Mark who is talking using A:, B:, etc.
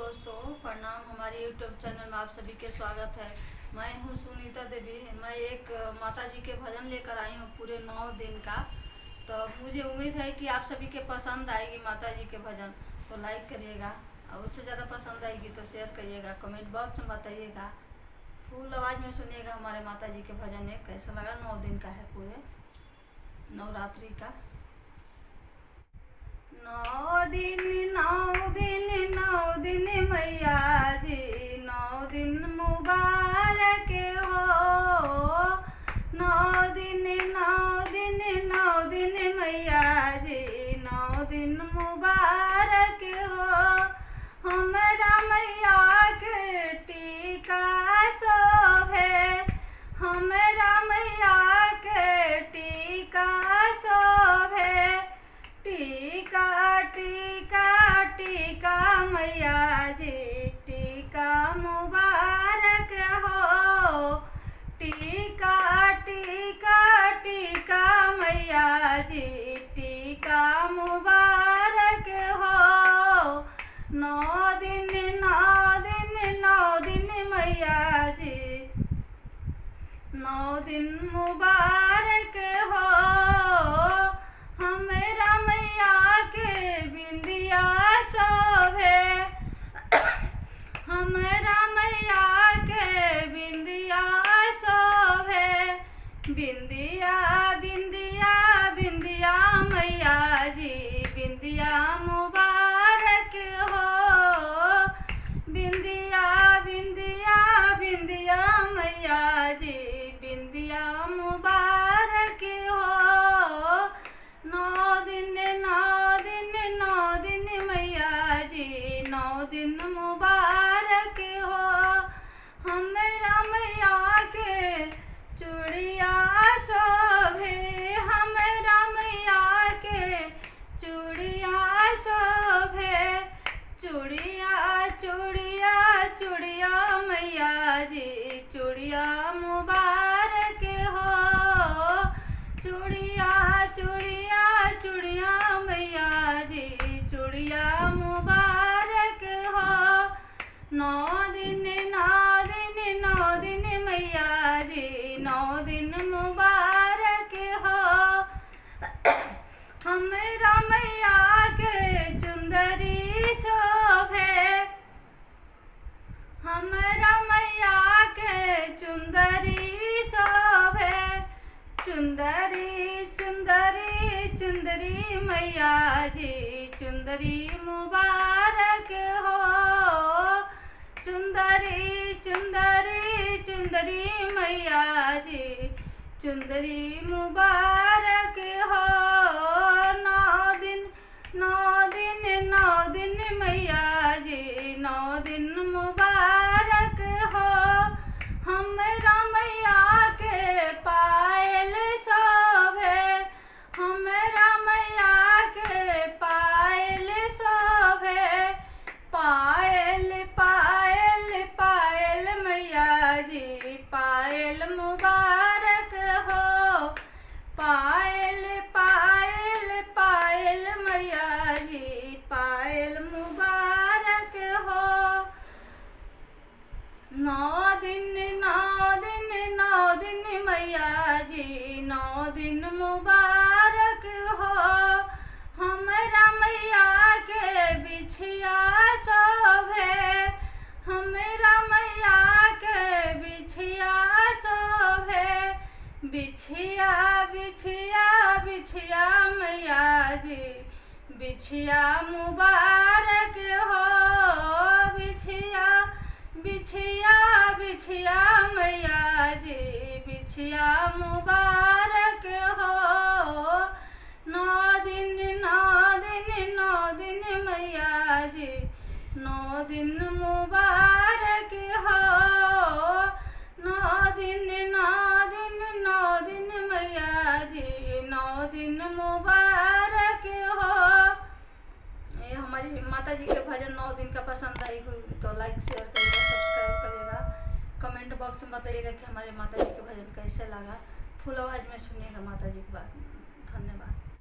A: दोस्तों प्रणाम। हमारे YouTube चैनल में आप सभी के स्वागत है। मैं हूँ सुनीता देवी। मैं एक माता जी के भजन लेकर आई हूँ पूरे 9 दिन का। तो मुझे उम्मीद है कि आप सभी के पसंद आएगी माता जी के भजन। तो लाइक करिएगा और उससे ज़्यादा पसंद आएगी तो शेयर करिएगा, कमेंट बॉक्स में बताइएगा, फुल आवाज़ में सुनिएगा हमारे माता जी के भजन। है कैसा लगा? 9 दिन का है, पूरे नवरात्रि का। 9 दिन 9 दिन 9 दिन मैया जी 9 दिन मुबारक हो। 9 दिन 9 दिन 9 दिन मैया जी 9 दिन मुबारक हो। हमरा मैया के टीका शोभे, हमरा मैया के टीका शोभे। टीका टीका टीका मैया जी टीका मुबारक हो। टीका टीका टीका मैया जी टीका मुबारक हो। 9 दिन 9 दिन 9 दिन मैया जी 9 दिन मुबारक हो। हमरा मैया के बिंदिया शोभे, हमरा मैया के बिंदिया शोभे। बिंदिया बिंदिया बिंदिया मैया जी बिंदिया मुबारक हो। बिंदिया बिंदिया बिंदिया मैया जी बिंदिया मुबारक हो। 9 दिन 9 दिन 9 दिन मैया जी 9 दिन मुबारक हो। हमरा मैया के चूड़िया शोभे, हमरा मैया के चूड़िया शोभे। चूड़िया चूड़िया चूड़िया मैया जी चूड़िया मुबारक हो। चूड़िया चूड़िया चूड़िया मैया जी चूड़िया मुबारक हो। 9 दिन 9 दिन 9 दिन मैया जी 9 दिन मुबारक हो। हमरा मैया के चुंदरी शोभे, हमरा मैया के चुंदरी शोभे। चुंदरी चुंदरी चुंदरी मैया जी चुंदरी मुबारक हो। चुंदरी चुंदरी चुंदरी मैया जी चुंदरी मुबारक हो। 9 दिन 9 दिन 9 दिन मैया जी 9 दिन मुबारक हो। हमरा मैया के पायल शोभे, हमरा मैया के पायल शोभे। पायल पायल पायल मैया जी पायल मुबारक हो। पायल पायल पायल मैया जी पायल मुबारक हो। 9 दिन 9 दिन 9 दिन मैया जी 9 दिन मुबारक हो। हमरा मैया के बिछिया शोभे, हमरा मैया के बिछिया शोभे। बिछिया बिछिया बिछिया मैया जी बिछिया मुबारक हो। बिछिया बिछिया बिछिया मैया जी बिछिया मुबारक हो। 9 दिन 9 दिन 9 दिन मैया जी 9 दिन मुबारक हो। 9 दिन 9 दिन 9 दिन मैया जी 9 दिन मुबारक हो। ये हमारी माता जी के भजन 9 दिन का पसंद आई हुई तो लाइक शेयर करिएगा, सब्सक्राइब करिएगा, कमेंट बॉक्स में बताइएगा कि हमारे माता जी के भजन कैसे लगा। फुल आवाज़ में सुनिएगा माता जी की बात।